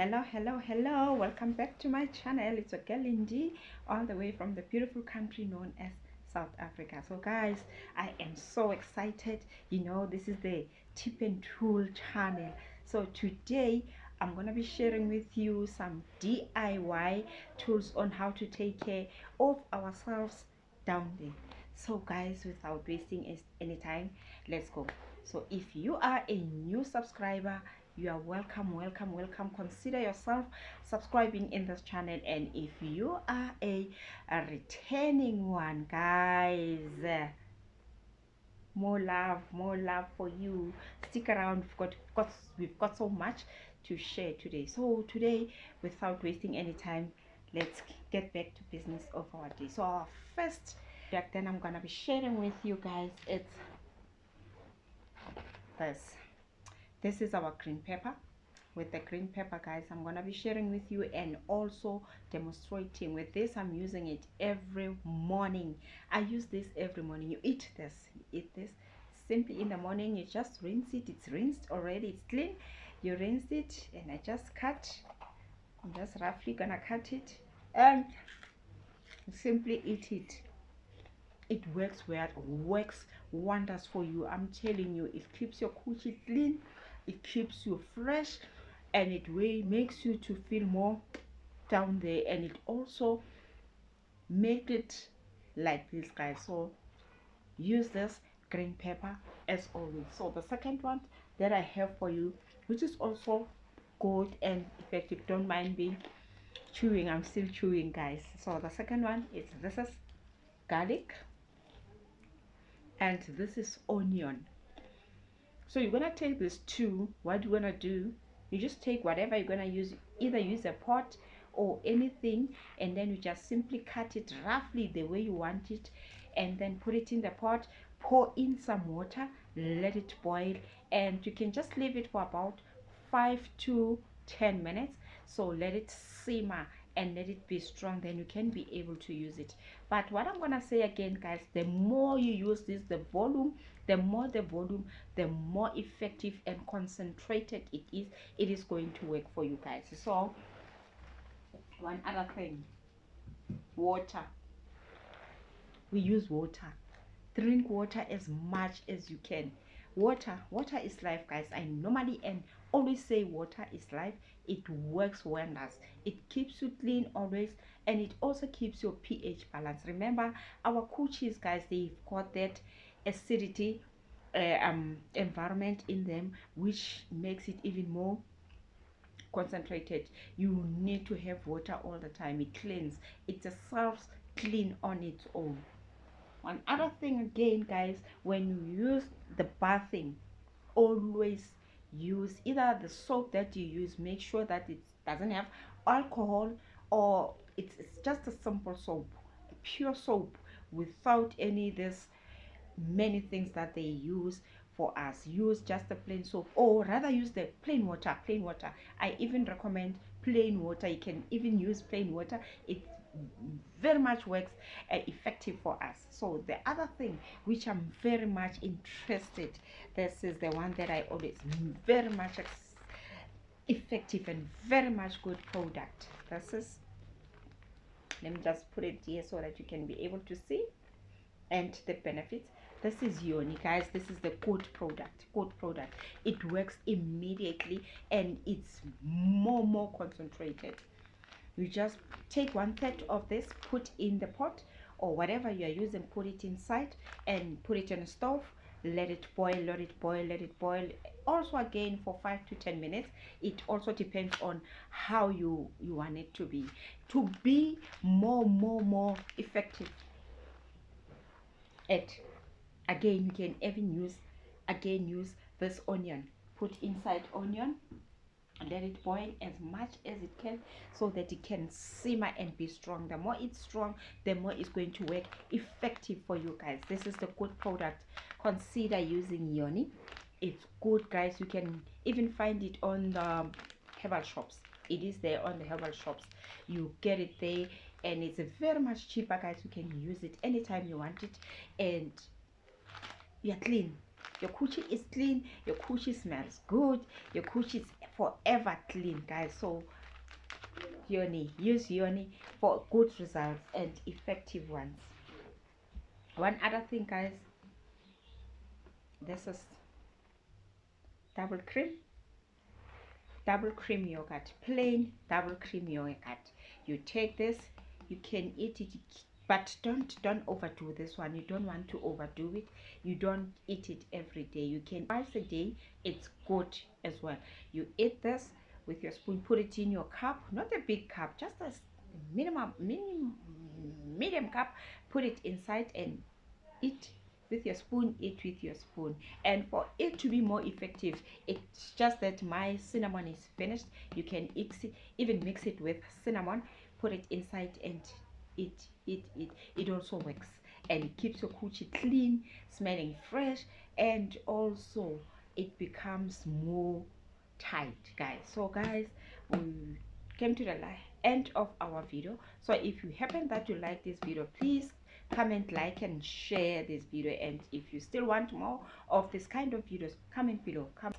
hello, welcome back to my channel. It's a girl Lindy, all the way from the beautiful country known as South Africa. So guys, I am so excited. This is the tip and tool channel. So today I'm gonna be sharing with you some DIY tools on how to take care of ourselves down there. So guys, without wasting any time, let's go. So if you are a new subscriber, you are welcome. Consider yourself subscribing in this channel, and if you are a returning one, guys, more love for you. Stick around. We've got so much to share today. So today, without wasting any time, let's get back to business of our day. So our first product then I'm gonna be sharing with you guys, it's this is our green pepper. With the green pepper, guys, I'm gonna be sharing with you and also demonstrating with this. I'm using it every morning. I use this every morning. You eat this simply in the morning. You just rinse it. It's rinsed already, it's clean. You rinse it, and I just cut. I'm just roughly gonna cut it and simply eat it. It works well, works wonders for you. I'm telling you, it keeps your coochie clean, it keeps you fresh, and it makes you to feel more down there, and it also make it like this, guys. So use this green pepper as always. So the second one that I have for you, which is also good and effective, don't mind me chewing, I'm still chewing, guys. So the second one is, this is garlic, and this is onion. So you're gonna take these two. What you're gonna do, you just take whatever you're gonna use, either use a pot or anything, and then you just simply cut it roughly the way you want it, and then put it in the pot, pour in some water, let it boil, and you can just leave it for about 5 to 10 minutes. So let it simmer and let it be strong, then you can be able to use it. But what I'm gonna say again, guys, the more you use this, the more the volume, the more effective and concentrated it is going to work for you guys. So one other thing, water. We use water. Drink water as much as you can. Water is life, guys. I normally and always say water is life. It works wonders. It keeps you clean always, and it also keeps your pH balance. Remember, our coochies, guys, they've got that acidity environment in them, which makes it even more concentrated. You need to have water all the time. It cleans, it just serves clean on its own. One other thing again, guys, when you use the bathing, always use either the soap that you use, make sure that it doesn't have alcohol, or it's just a simple soap, a pure soap, without any this many things that they use for us. Use just the plain soap, or rather use the plain water. I even recommend plain water. You can even use plain water. It very much works effective for us. So the other thing which I'm very much interested, this is the one that I always very much effective and very much good product. This is, let me just put it here so that you can be able to see and the benefits. This is Yoni, guys. This is the good product. It works immediately, and it's more concentrated. You just take 1/3 of this, put in the pot or whatever you are using, put it inside and put it on the stove. Let it boil. Also again for 5 to 10 minutes. It also depends on how you want it to be more effective. Again, you can even use this onion. Put inside onion, let it boil as much as it can, so that it can simmer and be strong. The more it's strong, the more it's going to work effective for you guys. This is the good product. Consider using Yoni. It's good, guys. You can even find it on the herbal shops. It is there on the herbal shops. You get it there, and it's very much cheaper, guys. You can use it anytime you want it, and you're clean. Your coochie is clean, your coochie smells good, your coochie is forever clean, guys. So use yoni for good results and effective ones. One other thing, guys, this is double cream yogurt, plain double cream yogurt. You take this, you can eat it, but don't overdo this one. You don't want to overdo it. You don't eat it every day. You can twice a day. It's good as well. You eat this with your spoon, put it in your cup, not a big cup, just a medium cup. Put it inside and eat with your spoon, eat with your spoon. And for it to be more effective, it's just that my cinnamon is finished. You can even mix it with cinnamon, put it inside and eat. It also works, and it keeps your coochie clean, smelling fresh, and also it becomes more tight, guys. So guys, we came to the end of our video. So if you happen that you like this video, please comment, like, and share this video. And if you still want more of this kind of videos, comment below. Come.